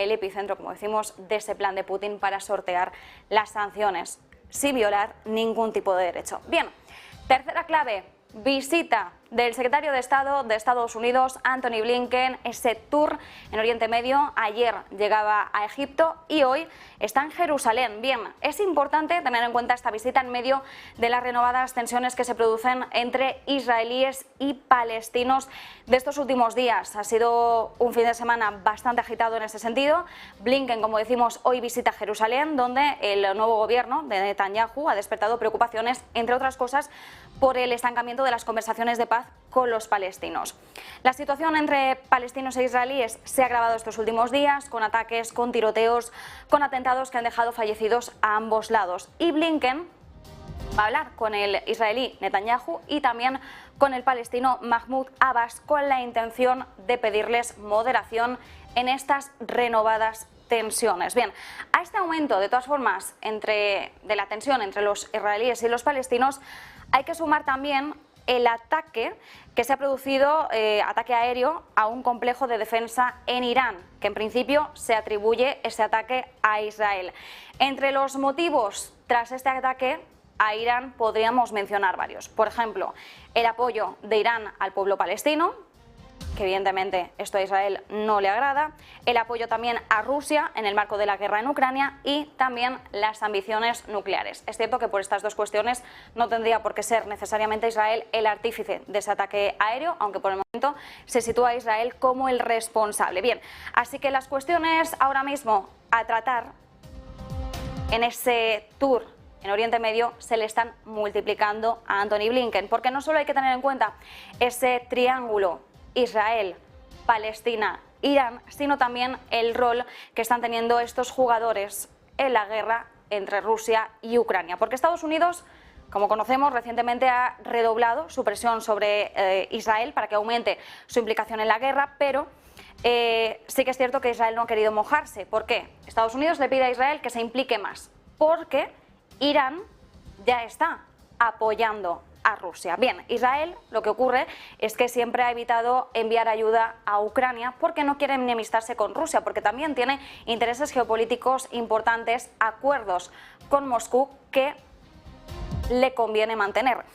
el epicentro, como decimos, de ese plan de Putin para sortear las sanciones, sin violar ningún tipo de derecho. Bien, tercera clave, visita del secretario de Estado de Estados Unidos, Antony Blinken, ese tour en Oriente Medio. Ayer llegaba a Egipto y hoy está en Jerusalén. Bien, es importante tener en cuenta esta visita en medio de las renovadas tensiones que se producen entre israelíes y palestinos de estos últimos días. Ha sido un fin de semana bastante agitado en ese sentido. Blinken, como decimos, hoy visita Jerusalén, donde el nuevo gobierno de Netanyahu ha despertado preocupaciones, entre otras cosas, por el estancamiento de las conversaciones de paz con los palestinos. La situación entre palestinos e israelíes se ha agravado estos últimos días, con ataques, con tiroteos, con atentados que han dejado fallecidos a ambos lados. Y Blinken va a hablar con el israelí Netanyahu y también con el palestino Mahmoud Abbas, con la intención de pedirles moderación en estas renovadas tensiones. Bien, a este aumento, de todas formas, de la tensión entre los israelíes y los palestinos, hay que sumar también el ataque que se ha producido, ataque aéreo a un complejo de defensa en Irán, que en principio se atribuye ese ataque a Israel. Entre los motivos tras este ataque a Irán podríamos mencionar varios. Por ejemplo, el apoyo de Irán al pueblo palestino, que evidentemente esto a Israel no le agrada, el apoyo también a Rusia en el marco de la guerra en Ucrania y también las ambiciones nucleares. Es cierto que por estas dos cuestiones no tendría por qué ser necesariamente Israel el artífice de ese ataque aéreo, aunque por el momento se sitúa a Israel como el responsable. Bien, así que las cuestiones ahora mismo a tratar en ese tour en Oriente Medio se le están multiplicando a Antony Blinken, porque no solo hay que tener en cuenta ese triángulo Israel, Palestina, Irán, sino también el rol que están teniendo estos jugadores en la guerra entre Rusia y Ucrania. Porque Estados Unidos, como conocemos, recientemente ha redoblado su presión sobre Israel para que aumente su implicación en la guerra, pero sí que es cierto que Israel no ha querido mojarse. ¿Por qué? Estados Unidos le pide a Israel que se implique más, porque Irán ya está apoyando a Rusia. Bien, Israel lo que ocurre es que siempre ha evitado enviar ayuda a Ucrania porque no quiere enemistarse con Rusia, porque también tiene intereses geopolíticos importantes, acuerdos con Moscú que le conviene mantener.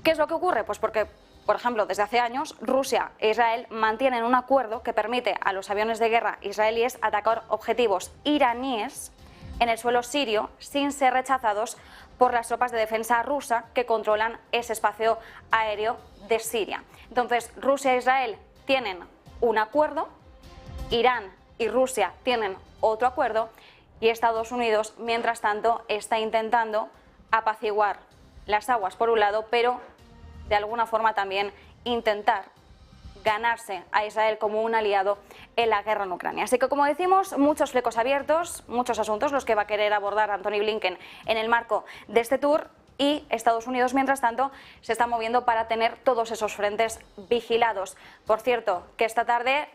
¿Qué es lo que ocurre? Pues porque, por ejemplo, desde hace años Rusia e Israel mantienen un acuerdo que permite a los aviones de guerra israelíes atacar objetivos iraníes en el suelo sirio sin ser rechazados por las tropas de defensa rusa que controlan ese espacio aéreo de Siria. Entonces, Rusia e Israel tienen un acuerdo, Irán y Rusia tienen otro acuerdo y Estados Unidos, mientras tanto, está intentando apaciguar las aguas por un lado, pero de alguna forma también intentar ganarse a Israel como un aliado en la guerra en Ucrania. Así que, como decimos, muchos flecos abiertos, muchos asuntos los que va a querer abordar Antony Blinken en el marco de este tour, y Estados Unidos, mientras tanto, se está moviendo para tener todos esos frentes vigilados. Por cierto, que esta tarde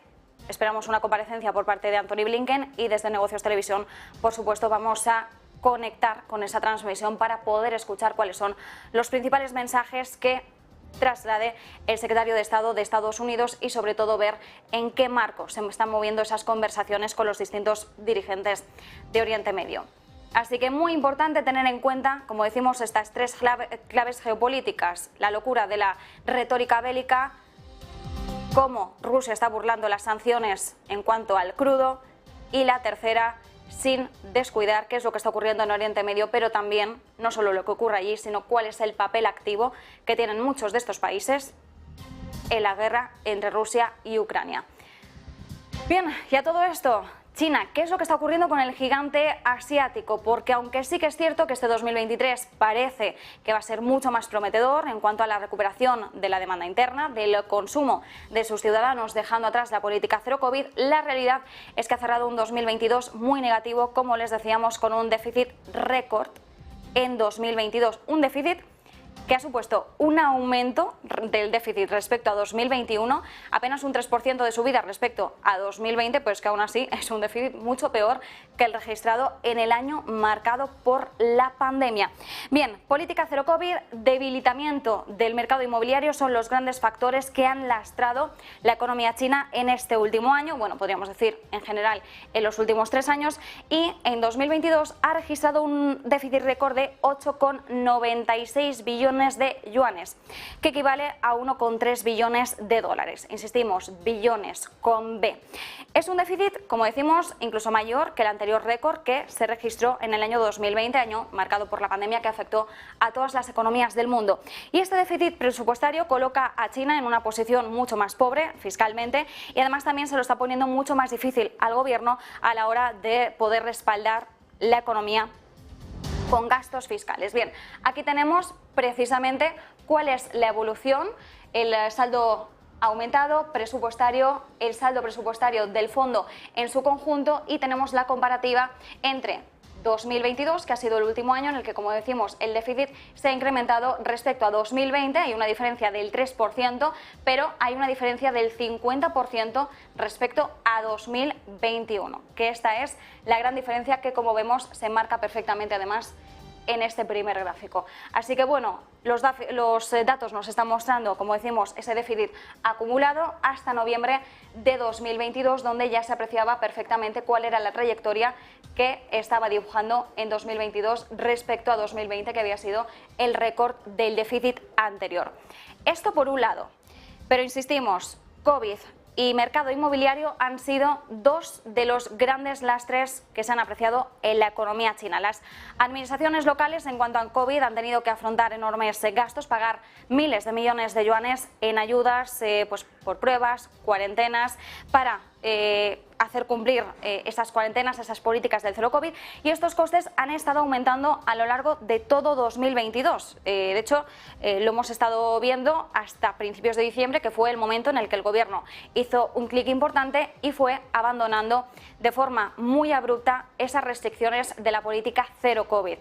esperamos una comparecencia por parte de Antony Blinken y desde Negocios Televisión, por supuesto, vamos a conectar con esa transmisión para poder escuchar cuáles son los principales mensajes que traslade el secretario de Estado de Estados Unidos y sobre todo ver en qué marco se están moviendo esas conversaciones con los distintos dirigentes de Oriente Medio. Así que muy importante tener en cuenta, como decimos, estas tres claves geopolíticas: la locura de la retórica bélica, cómo Rusia está burlando las sanciones en cuanto al crudo, y la tercera, sin descuidar qué es lo que está ocurriendo en Oriente Medio, pero también no solo lo que ocurre allí, sino cuál es el papel activo que tienen muchos de estos países en la guerra entre Rusia y Ucrania. Bien, y a todo esto, China, ¿qué es lo que está ocurriendo con el gigante asiático? Porque aunque sí que es cierto que este 2023 parece que va a ser mucho más prometedor en cuanto a la recuperación de la demanda interna, del consumo de sus ciudadanos, dejando atrás la política cero COVID, la realidad es que ha cerrado un 2022 muy negativo, como les decíamos, con un déficit récord en 2022. Un déficit que ha supuesto un aumento del déficit respecto a 2021, apenas un 3% de subida respecto a 2020, pues que aún así es un déficit mucho peor que el registrado en el año marcado por la pandemia. Bien, política cero COVID, debilitamiento del mercado inmobiliario son los grandes factores que han lastrado la economía china en este último año, bueno, podríamos decir en general en los últimos 3 años, y en 2022 ha registrado un déficit récord de 8,96 billones de yuanes, que equivale a 1,3 billones de dólares. Insistimos, billones con B. Es un déficit, como decimos, incluso mayor que el anterior récord que se registró en el año 2020, año marcado por la pandemia que afectó a todas las economías del mundo. Y este déficit presupuestario coloca a China en una posición mucho más pobre fiscalmente y además también se lo está poniendo mucho más difícil al gobierno a la hora de poder respaldar la economía con gastos fiscales. Bien, aquí tenemos precisamente cuál es la evolución, el saldo aumentado presupuestario, el saldo presupuestario del fondo en su conjunto y tenemos la comparativa entre 2022, que ha sido el último año en el que, como decimos, el déficit se ha incrementado respecto a 2020, hay una diferencia del 3%, pero hay una diferencia del 50% respecto a 2021, que esta es la gran diferencia que, como vemos, se marca perfectamente además en este primer gráfico. Así que bueno, los datos nos están mostrando, como decimos, ese déficit acumulado hasta noviembre de 2022, donde ya se apreciaba perfectamente cuál era la trayectoria que estaba dibujando en 2022 respecto a 2020, que había sido el récord del déficit anterior. Esto por un lado, pero insistimos, COVID y mercado inmobiliario han sido dos de los grandes lastres que se han apreciado en la economía china. Las administraciones locales, en cuanto a COVID, han tenido que afrontar enormes gastos, pagar miles de millones de yuanes en ayudas pues por pruebas, cuarentenas, para hacer cumplir esas cuarentenas, esas políticas del cero COVID, y estos costes han estado aumentando a lo largo de todo 2022. De hecho, lo hemos estado viendo hasta principios de diciembre, que fue el momento en el que el gobierno hizo un clic importante y fue abandonando de forma muy abrupta esas restricciones de la política cero COVID.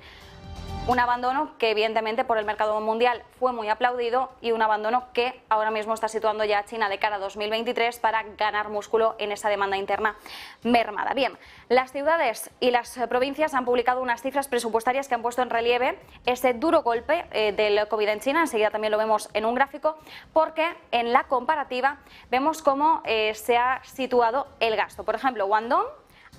Un abandono que evidentemente por el mercado mundial fue muy aplaudido y un abandono que ahora mismo está situando ya a China de cara a 2023 para ganar músculo en esa demanda interna mermada. Bien, las ciudades y las provincias han publicado unas cifras presupuestarias que han puesto en relieve ese duro golpe del COVID en China. Enseguida también lo vemos en un gráfico, porque en la comparativa vemos cómo se ha situado el gasto. Por ejemplo, Guangdong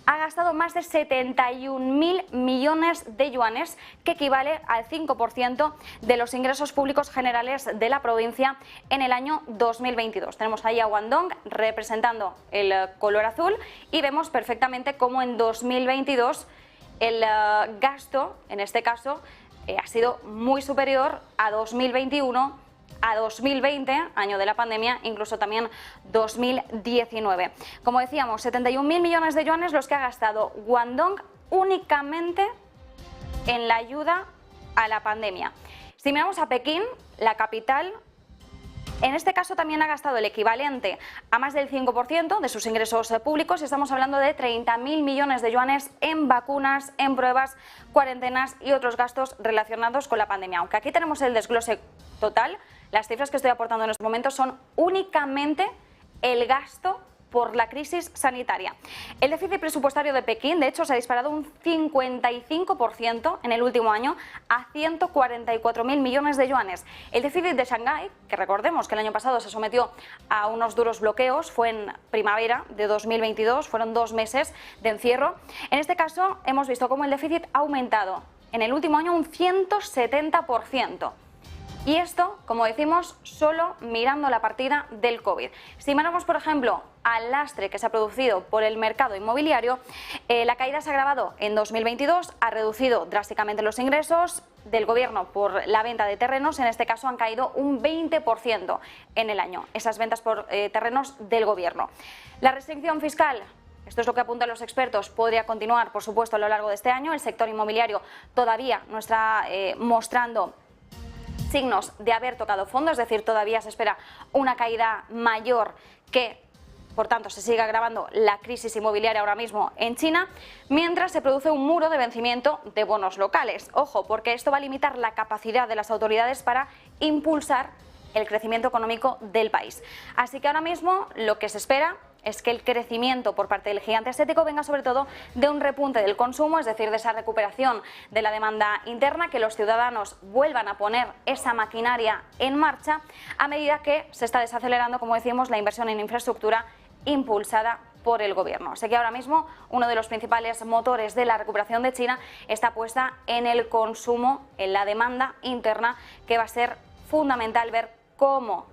ha gastado más de 71.000 millones de yuanes, que equivale al 5% de los ingresos públicos generales de la provincia en el año 2022. Tenemos ahí a Guangdong representando el color azul y vemos perfectamente cómo en 2022 el gasto, en este caso, ha sido muy superior a 2021, a 2020, año de la pandemia, incluso también 2019. Como decíamos, 71.000 millones de yuanes los que ha gastado Guangdong únicamente en la ayuda a la pandemia. Si miramos a Pekín, la capital, en este caso también ha gastado el equivalente a más del 5% de sus ingresos públicos. Estamos hablando de 30.000 millones de yuanes en vacunas, en pruebas, cuarentenas y otros gastos relacionados con la pandemia. Aunque aquí tenemos el desglose total, las cifras que estoy aportando en estos momentos son únicamente el gasto por la crisis sanitaria. El déficit presupuestario de Pekín, de hecho, se ha disparado un 55% en el último año a 144.000 millones de yuanes. El déficit de Shanghái, que recordemos que el año pasado se sometió a unos duros bloqueos, fue en primavera de 2022, fueron 2 meses de encierro. En este caso, hemos visto cómo el déficit ha aumentado en el último año un 170%. Y esto, como decimos, solo mirando la partida del COVID. Si miramos, por ejemplo, al lastre que se ha producido por el mercado inmobiliario, la caída se ha agravado en 2022, ha reducido drásticamente los ingresos del gobierno por la venta de terrenos. En este caso han caído un 20% en el año, esas ventas por terrenos del gobierno. La restricción fiscal, esto es lo que apuntan los expertos, podría continuar, por supuesto, a lo largo de este año. El sector inmobiliario todavía no está mostrando signos de haber tocado fondo, es decir, todavía se espera una caída mayor que por tanto, se sigue agravando la crisis inmobiliaria ahora mismo en China, mientras se produce un muro de vencimiento de bonos locales. Ojo, porque esto va a limitar la capacidad de las autoridades para impulsar el crecimiento económico del país. Así que ahora mismo lo que se espera es que el crecimiento por parte del gigante asiático venga sobre todo de un repunte del consumo, es decir, de esa recuperación de la demanda interna, que los ciudadanos vuelvan a poner esa maquinaria en marcha a medida que se está desacelerando, como decimos, la inversión en infraestructura impulsada por el gobierno. Así que ahora mismo uno de los principales motores de la recuperación de China está puesta en el consumo, en la demanda interna, que va a ser fundamental ver cómo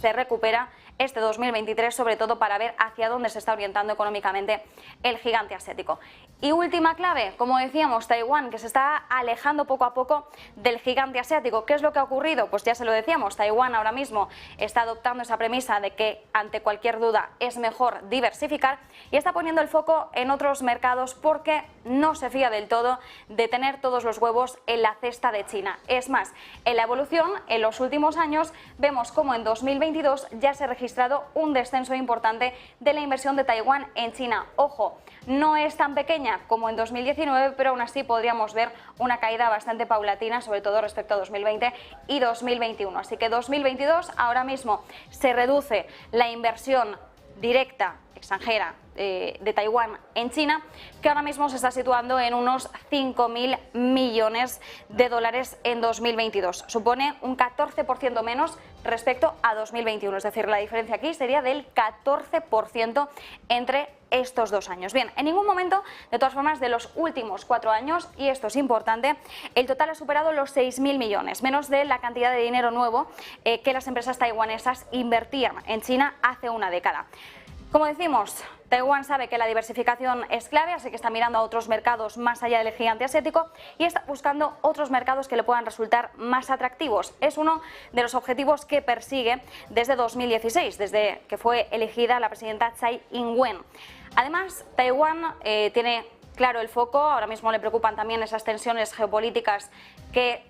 se recupera este 2023, sobre todo para ver hacia dónde se está orientando económicamente el gigante asiático. Y última clave, como decíamos, Taiwán, que se está alejando poco a poco del gigante asiático. ¿Qué es lo que ha ocurrido? Pues ya se lo decíamos, Taiwán ahora mismo está adoptando esa premisa de que ante cualquier duda es mejor diversificar y está poniendo el foco en otros mercados porque no se fía del todo de tener todos los huevos en la cesta de China. Es más, en la evolución, en los últimos años, vemos cómo en 2022 ya se ha registrado un descenso importante de la inversión de Taiwán en China. Ojo, no es tan pequeña como en 2019, pero aún así podríamos ver una caída bastante paulatina, sobre todo respecto a 2020 y 2021. Así que 2022 ahora mismo se reduce la inversión directa extranjera de Taiwán en China, que ahora mismo se está situando en unos 5.000 millones de dólares en 2022. Supone un 14% menos respecto a 2021, es decir, la diferencia aquí sería del 14% entre estos 2 años. Bien, en ningún momento, de todas formas, de los últimos 4 años, y esto es importante, el total ha superado los 6.000 millones, menos de la cantidad de dinero nuevo que las empresas taiwanesas invertían en China hace una década. Como decimos, Taiwán sabe que la diversificación es clave, así que está mirando a otros mercados más allá del gigante asiático y está buscando otros mercados que le puedan resultar más atractivos. Es uno de los objetivos que persigue desde 2016, desde que fue elegida la presidenta Tsai Ing-wen. Además, Taiwán tiene claro el foco, ahora mismo le preocupan también esas tensiones geopolíticas que,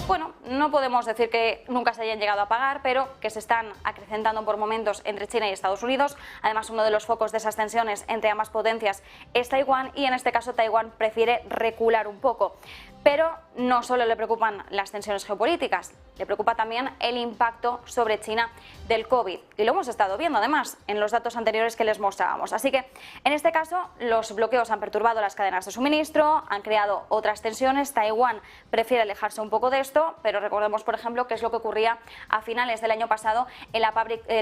bueno, no podemos decir que nunca se hayan llegado a apagar, pero que se están acrecentando por momentos entre China y Estados Unidos. Además, uno de los focos de esas tensiones entre ambas potencias es Taiwán y en este caso Taiwán prefiere recular un poco. Pero no solo le preocupan las tensiones geopolíticas, le preocupa también el impacto sobre China del COVID. Y lo hemos estado viendo además en los datos anteriores que les mostrábamos. Así que en este caso los bloqueos han perturbado las cadenas de suministro, han creado otras tensiones. Taiwán prefiere alejarse un poco de esto, pero recordemos, por ejemplo, qué es lo que ocurría a finales del año pasado en la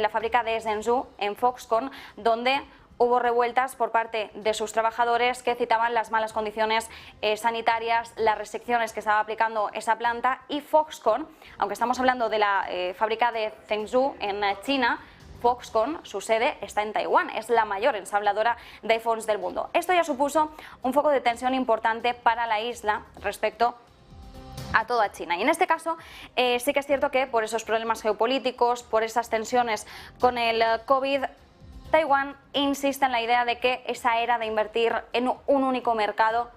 fábrica de Zhengzhou, en Foxconn, donde hubo revueltas por parte de sus trabajadores que citaban las malas condiciones sanitarias, las restricciones que estaba aplicando esa planta, y Foxconn, aunque estamos hablando de la fábrica de Zhengzhou en China, Foxconn, su sede está en Taiwán, es la mayor ensambladora de iPhones del mundo. Esto ya supuso un foco de tensión importante para la isla respecto a toda China. Y en este caso sí que es cierto que por esos problemas geopolíticos, por esas tensiones con el COVID, Taiwán insiste en la idea de que esa era de invertir en un único mercado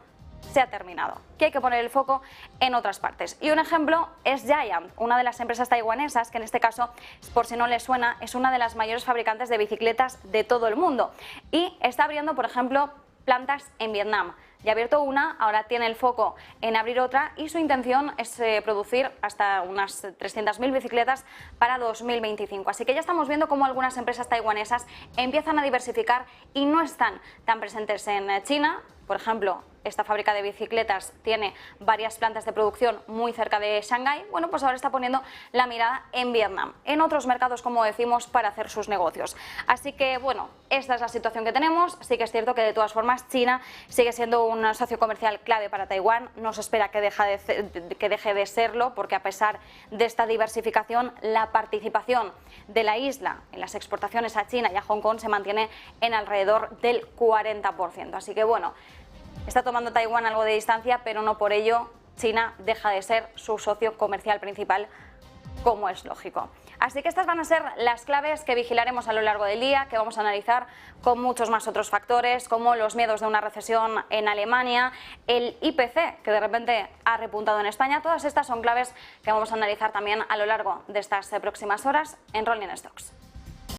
se ha terminado, que hay que poner el foco en otras partes. Y un ejemplo es Giant, una de las empresas taiwanesas, que en este caso, por si no les suena, es una de las mayores fabricantes de bicicletas de todo el mundo y está abriendo, por ejemplo, plantas en Vietnam. Ya ha abierto una, ahora tiene el foco en abrir otra y su intención es producir hasta unas 300.000 bicicletas para 2025. Así que ya estamos viendo cómo algunas empresas taiwanesas empiezan a diversificar y no están tan presentes en China. Por ejemplo, esta fábrica de bicicletas tiene varias plantas de producción muy cerca de Shanghái. Bueno, pues ahora está poniendo la mirada en Vietnam, en otros mercados, como decimos, para hacer sus negocios. Así que, bueno, esta es la situación que tenemos. Sí que es cierto que, de todas formas, China sigue siendo un socio comercial clave para Taiwán. No se espera que deje de serlo, porque a pesar de esta diversificación, la participación de la isla en las exportaciones a China y a Hong Kong se mantiene en alrededor del 40%. Así que, bueno, está tomando Taiwán algo de distancia, pero no por ello China deja de ser su socio comercial principal, como es lógico. Así que estas van a ser las claves que vigilaremos a lo largo del día, que vamos a analizar con muchos más otros factores, como los miedos de una recesión en Alemania, el IPC, que de repente ha repuntado en España. Todas estas son claves que vamos a analizar también a lo largo de estas próximas horas en Rolling Stocks.